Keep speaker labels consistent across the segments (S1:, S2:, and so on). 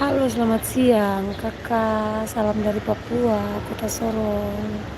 S1: Halo, selamat siang kakak, salam dari Papua, kota Sorong.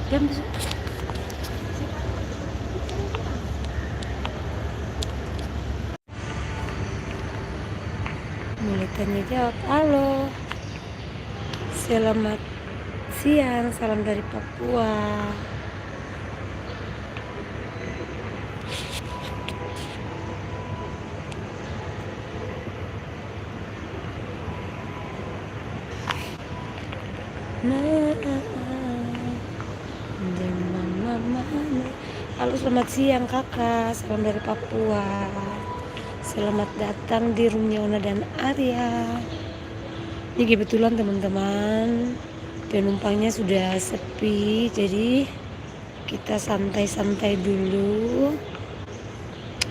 S1: Jam mulai tanya jawab. Halo, selamat siang, salam dari Papua. Halo, selamat siang kakak, salam dari Papua. Selamat datang di roomnya Ona dan Arya. Ini kebetulan teman-teman, penumpangnya sudah sepi, jadi kita santai-santai dulu,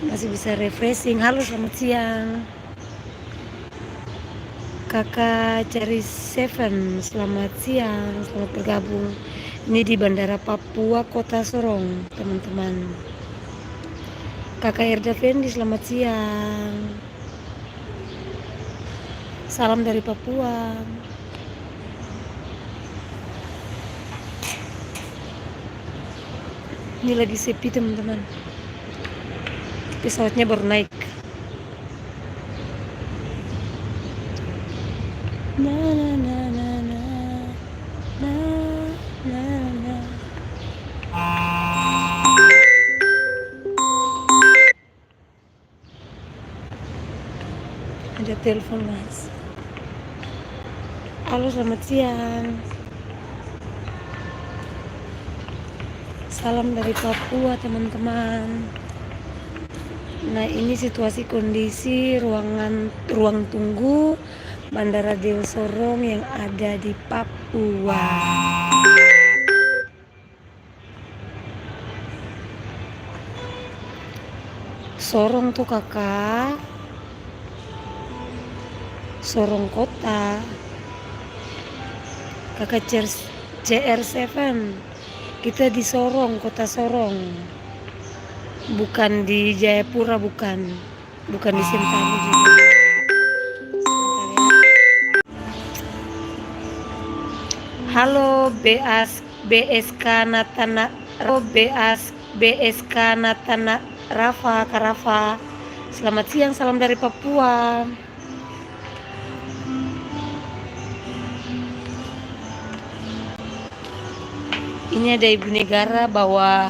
S1: masih bisa refreshing. Halo, selamat siang kakak Cari Seven, selamat siang, selamat bergabung. Ini di Bandara Papua, Kota Sorong, teman-teman. Kakak Erda Fendi, selamat siang. Salam dari Papua. Ini lagi sepi teman-teman. Pesawatnya baru naik. Na na na na na na na na. Ada telepon mas. Halo, selamat siang. Salam dari Papua teman-teman. Nah, ini situasi kondisi ruang tunggu Bandara Dewa Sorong yang ada di Papua. Sorong tuh kakak, Sorong kota. Kakak CR7, kita di Sorong, kota Sorong, bukan di Jayapura, bukan di Sentani juga. Halo BSK Natana, BSK Natana Rafa Karafa, selamat siang, salam dari Papua. Ini ada ibu negara bawa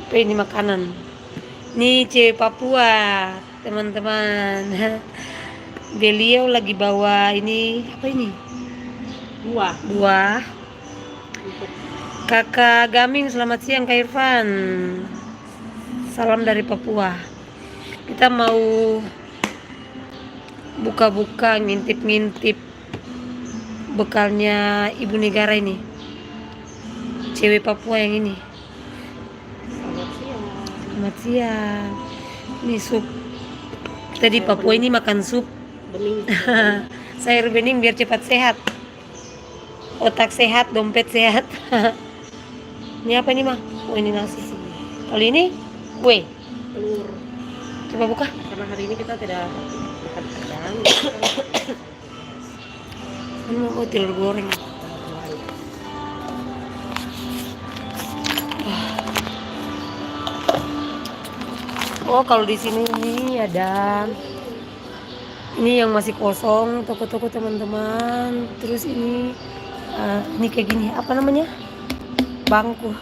S1: apa ini makanan. Ini cewek Papua teman-teman. Beliau lagi bawa ini apa ini? Buah. Kakak Gaming, selamat siang Kak Irfan. Salam dari Papua. Kita mau buka-buka, ngintip-ngintip bekalnya ibu negara ini, cewek Papua yang ini. Selamat siang. Ini sup. Tadi Papua ini makan sup
S2: bening.
S1: sayur bening biar cepat sehat, otak sehat, dompet sehat. Ini apa ini mah? Oh ini nasi. Kalau ini kue.
S2: Telur.
S1: Coba buka.
S2: Karena hari ini kita tidak makan ikan.
S1: Ini mau telur goreng. Oh kalau di sini ini ada, ini yang masih kosong toko-toko teman-teman. Terus ini kayak gini, apa namanya, bangku.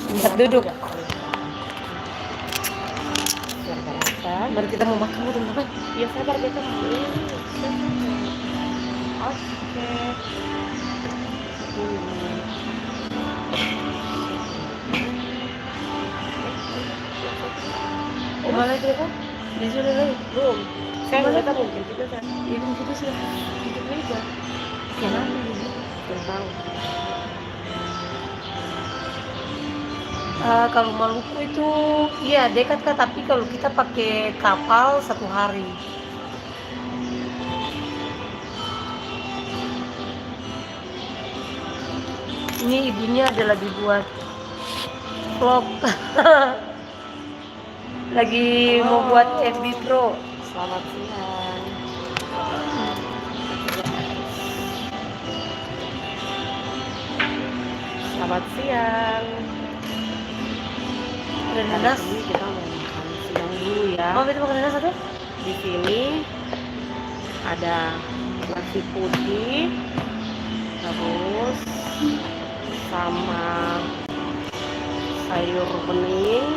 S1: Tempat duduk. Baru kita mau makan teman-teman.
S2: Ya sabar kita. Oke.
S1: Kemana itu kan? Di sudah lagi.
S2: Belum. Saya nggak tahu mungkin kita kan.
S1: Ibu kita sudah.
S2: Itu aja.
S1: Kenapa ini?
S2: Terbang.
S1: Kalau Maluku itu iya dekat Kak, tapi kalau kita pakai kapal 1 hari. Ini ibunya ada lagi buat vlog. Lagi mau buat FB Pro.
S2: Selamat siang. Selamat siang.
S1: Ada
S2: Hari
S1: nanas.
S2: ini kita mau makan siang dulu ya.
S1: Oh, itu makan nanas satu?
S2: Di sini ada nasi putih, terus sama sayur bening.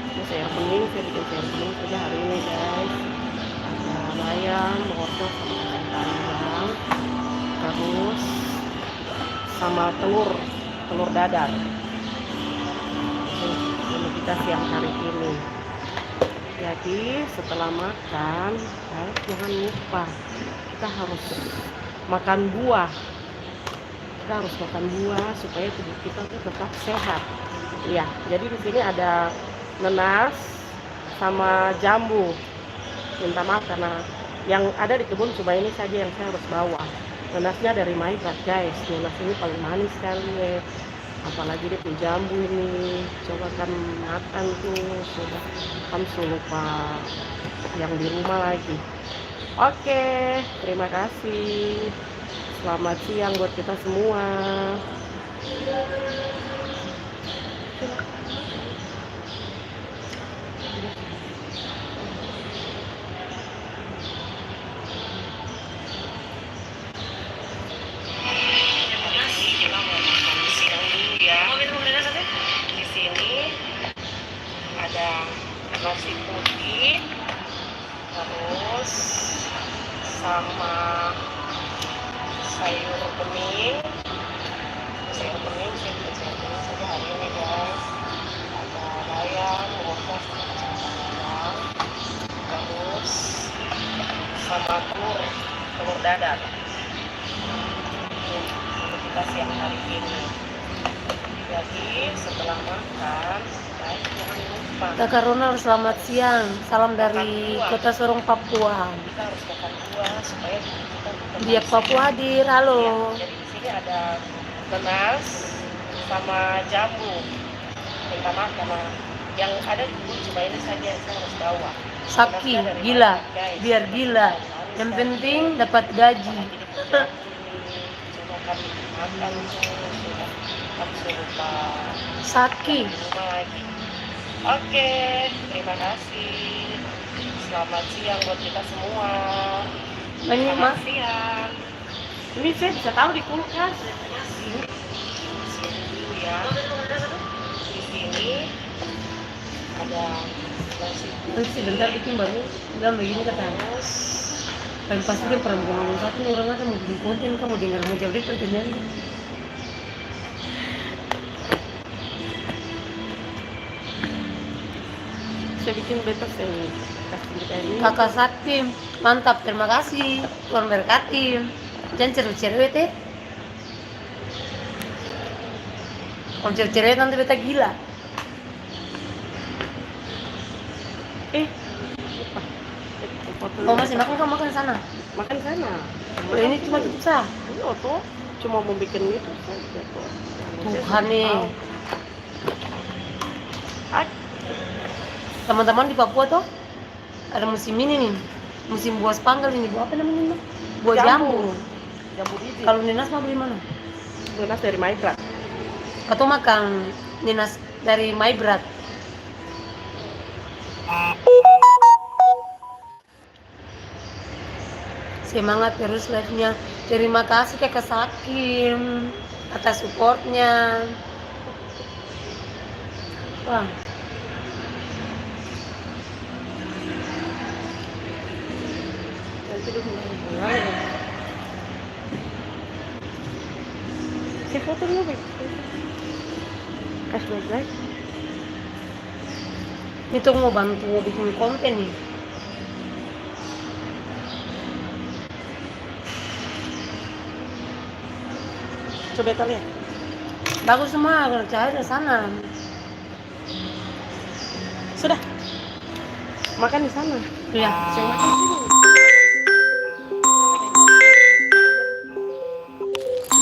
S2: Ini sayur bening, saya bikin sayur bening saja hari ini guys. Ada bayam, wortel sama kacang panjang, terus sama telur dadar. Ini kita siang hari ini. Jadi setelah makan, guys, jangan lupa kita harus makan buah. Kita harus makan buah supaya tubuh kita tuh tetap sehat. Iya, jadi di sini ada nanas sama jambu. Minta maaf karena yang ada di kebun cuma ini saja yang saya harus bawa. Nanasnya dari Maibrat guys. Nanas ini paling manis sekali. Apalagi dia punya jambu ini. Coba kan makan tuh, sudah kan lupa yang di rumah lagi. Oke, terima kasih. Selamat siang buat kita semua. Di sini ada nasi putih, terus sama sayur bening. Sayur bening saya bikin sayur bening saja hari ini guys. Ada bayam, wortel, sama kacang panjang, terus sama telur dadar. Ini kita siang hari ini. Jadi setelah makan, guys, jangan lupa
S1: Kakak Ronald, selamat siang. Salam dari Kota Sorong, Papua.
S2: kita harus makan buah supaya kita tetap
S1: Biak Papua hadir.
S2: Ya,
S1: Halo.
S2: jadi di sini ada nanas sama jambu. Minta maaf karena yang ada di kebun cuma ini saja yang saya harus bawa.
S1: Saki,
S2: Nanasnya dari
S1: gila,
S2: Maibrat, guys.
S1: biar gila. Yang penting dapat gaji.
S2: Coba kan makan tuh, sudah kan lupa
S1: Saki.
S2: di rumah lagi. Oke, terima kasih. Selamat siang buat kita semua.
S1: Banyak
S2: Selamat
S1: mas.
S2: siang. Ini saya bisa tahu di kulkas. Siang dulu ya. Di sini ada nasi
S1: Nanti sebentar bikin baru bilang begini katanya.
S2: terus
S1: Kan pasti dia pernah ngomong satu orang akan mau bikin konten, kamu dengar mau jawab dia pertanyaan.
S2: Saya bikin beta saya kasih kita ini.
S1: Kakak Sakti, mantap, terima kasih, Tuhan berkati. Jangan cerewet-cerewet ya. Kalau cerewet nanti beta gila.
S2: Lupa. Foto
S1: Kau masih makan, kau makan sana.
S2: makan sana.
S1: Oh, ini cuma tutup sah.
S2: Ini tuh cuma mau bikin itu saja tuh.
S1: Tuhan nih.
S2: Ah,
S1: Teman-teman di Papua tuh ada musim ini nih, musim buah spanggal ini, buah apa namanya? Buah jambu.
S2: Jambu biji.
S1: Kalau Ninas mau beli mana?
S2: Lunas dari Maibrat.
S1: Atau makan Ninas dari Maibrat. Semangat terus live-nya. Terima kasih Kakak Sakim atas supportnya. Wah.
S2: Si foto dulu, Beb. Kasih baik.
S1: Ini tuh mau bantu bikin konten nih.
S2: Coba kita lihat.
S1: Bagus semua, kalau cahaya dari sana.
S2: Sudah. Makan di sana.
S1: Iya.
S2: Saya makan di sini.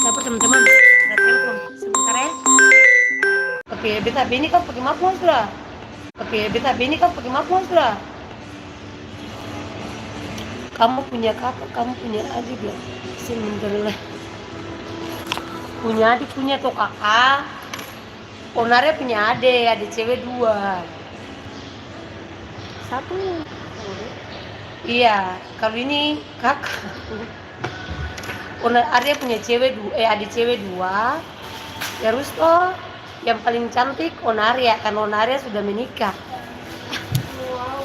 S1: Siapa teman-teman? Ada telepon. Sebentar ya. Oke, beta ini kau pakai maklum sudah. Kamu punya kakak, kamu punya adik ya. Sebentar lah. Punya adik, punya tuh kakak. Onarnya punya adik cewek 2.
S2: Satu.
S1: Iya, kalau ini kakak. Arya punya adik cewek 2. Terus toh yang paling cantik Onaria, karena Onaria sudah menikah.
S2: Wow.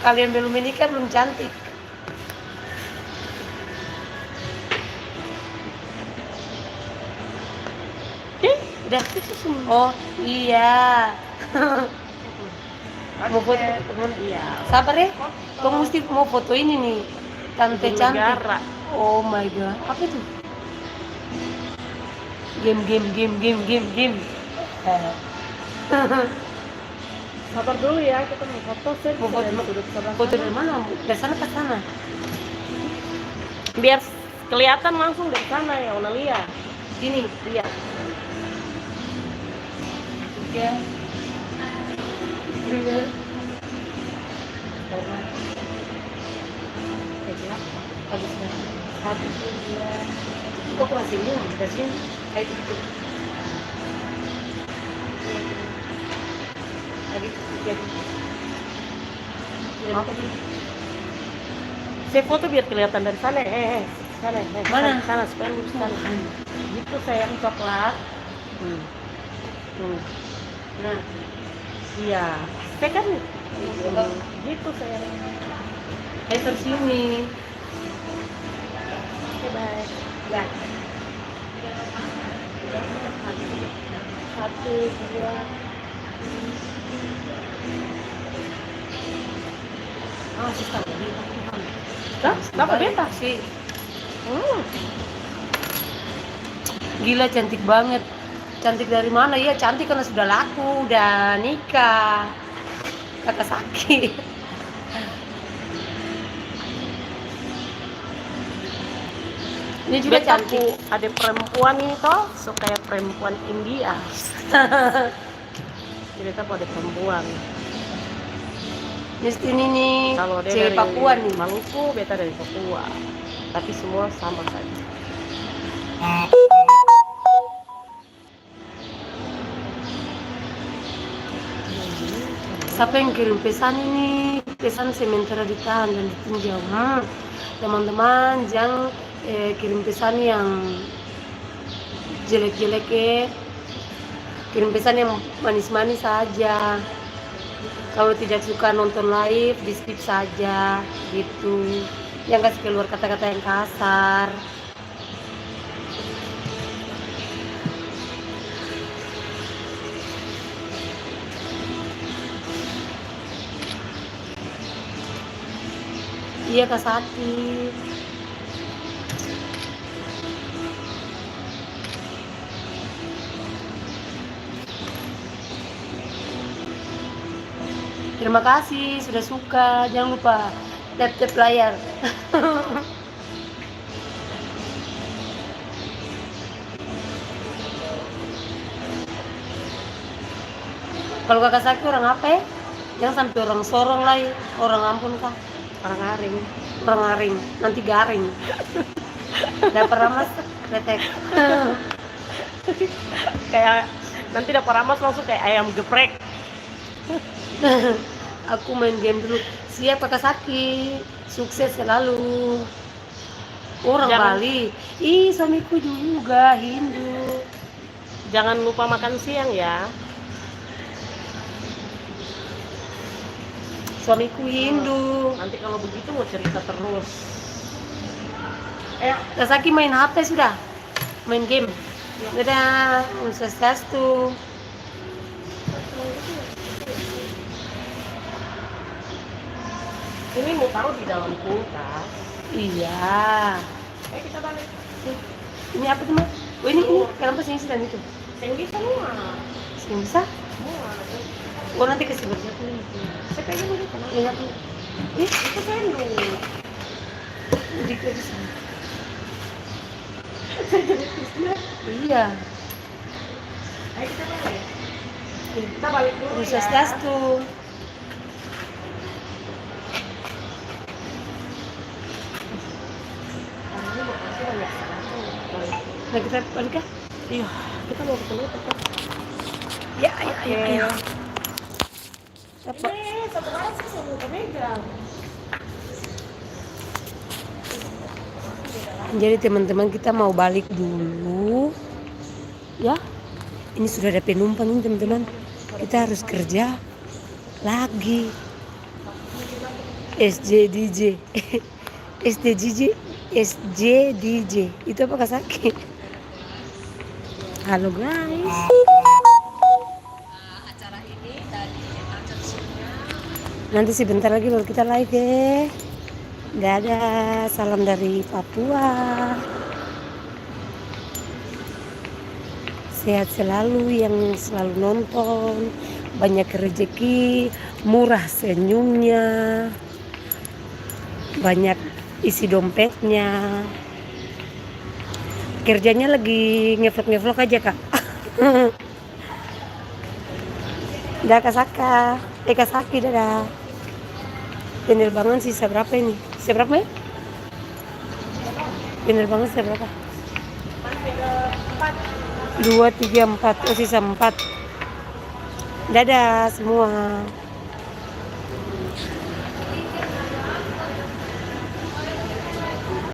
S1: Kalian belum menikah belum cantik. Udah. Oh iya. Mau foto teman?
S2: Iya.
S1: Sabar ya. Kau mesti mau foto ini nih. Tante
S2: Ibu
S1: cantik.
S2: negara.
S1: Oh my god. Apa itu? Game.
S2: Sabar dulu ya, kita mau foto set.
S1: Mau foto dari mana? Dari sana ke sana.
S2: Biar kelihatan langsung dari sana ya, Onalia.
S1: Sini.
S2: Iya.
S1: Ya. Kok masih ini dari sini? Kayak gitu. Lagi
S2: Saya foto biar kelihatan dari sana. Sana.
S1: Mana?
S2: Sana, supaya lurus sana. Gitu sayang, coklat.
S1: Nah,
S2: Iya. Saya kan gitu sayang.
S1: ayo ke sini.
S2: Oke, baik.
S1: Ya.
S2: 1, 2.
S1: Ah, sista tadi.
S2: Hah? Kenapa beta?
S1: Sih. Gila cantik banget. Cantik dari mana? Ya cantik karena sudah laku, udah nikah. Kakak sakit. Ini juga
S2: Betaku
S1: cantik.
S2: ada perempuan ini toh, so kayak perempuan India. Jadi beta ada perempuan.
S1: Mesti ini nih
S2: Kalau dia
S1: cewek
S2: dari
S1: Papua nih.
S2: Maluku, beta dari Papua. Tapi semua sama saja.
S1: Siapa yang kirim pesan ini? Pesan sementara ditahan dan ditinjau. Teman-teman jangan kirim pesan yang jelek-jelek ya. Kirim pesan yang manis-manis saja. Kalau tidak suka nonton live, di skip saja gitu. Jangan kasih keluar kata-kata yang kasar. Iya Kak sakit. Terima kasih sudah suka. Jangan lupa tap-tap layar. Kalau Kakak sakit orang apa ya? Jangan sampai orang sorong lah ya. Orang ampun Kak.
S2: Orang garing.
S1: Orang garing. Nanti garing. Dapat ramas kretek.
S2: Kayak nanti dapat ramas langsung kayak ayam geprek.
S1: Aku main game dulu. Siap Kakak sakit. Sukses selalu. Orang Bali. Ih, suamiku juga Hindu.
S2: Jangan lupa makan siang ya.
S1: Suamiku Hindu.
S2: Nanti kalau begitu mau cerita terus.
S1: Kak Saki main HP sudah? Main game? Dadah, Swastiastu.
S2: Ini mau taruh di dalam kulkas.
S1: Iya.
S2: Kita balik.
S1: Ini apa tuh Mas? Oh ini kenapa sih sedang itu?
S2: Tinggi semua.
S1: Sini bisa?
S2: Semua.
S1: Oh nanti kasih berjak nih.
S2: Saya pengen dulu kenapa?
S1: Iya.
S2: Itu sendok.
S1: Jadi ke di sana. Iya.
S2: Ayo kita balik. Kita balik dulu ya.
S1: Swastiastu.
S2: Ini makasih banyak sekali.
S1: Nah kita balik ya?
S2: Iya, kita mau ketemu tetap.
S1: Ya, ayo. Apa?
S2: Satu hari sih saya mau pemegang.
S1: Jadi teman-teman kita mau balik dulu. Ya. Ini sudah ada penumpang ini teman-teman. Kita harus kerja lagi. SJDJ. SJDJ. Itu apa Kak Saki? Halo guys. Nanti sebentar lagi baru kita live ya. Dadah, salam dari Papua. Sehat selalu yang selalu nonton. Banyak rezeki, murah senyumnya. Banyak isi dompetnya. Kerjanya lagi ngevlog aja Kak. Dadah Kak Saka. Kak Saki dadah. Penerbangan sisa berapa ini? Sisa berapa ya? Penerbangan sisa berapa? 2, 3, 4. Oh sisa 4. Dadah semua.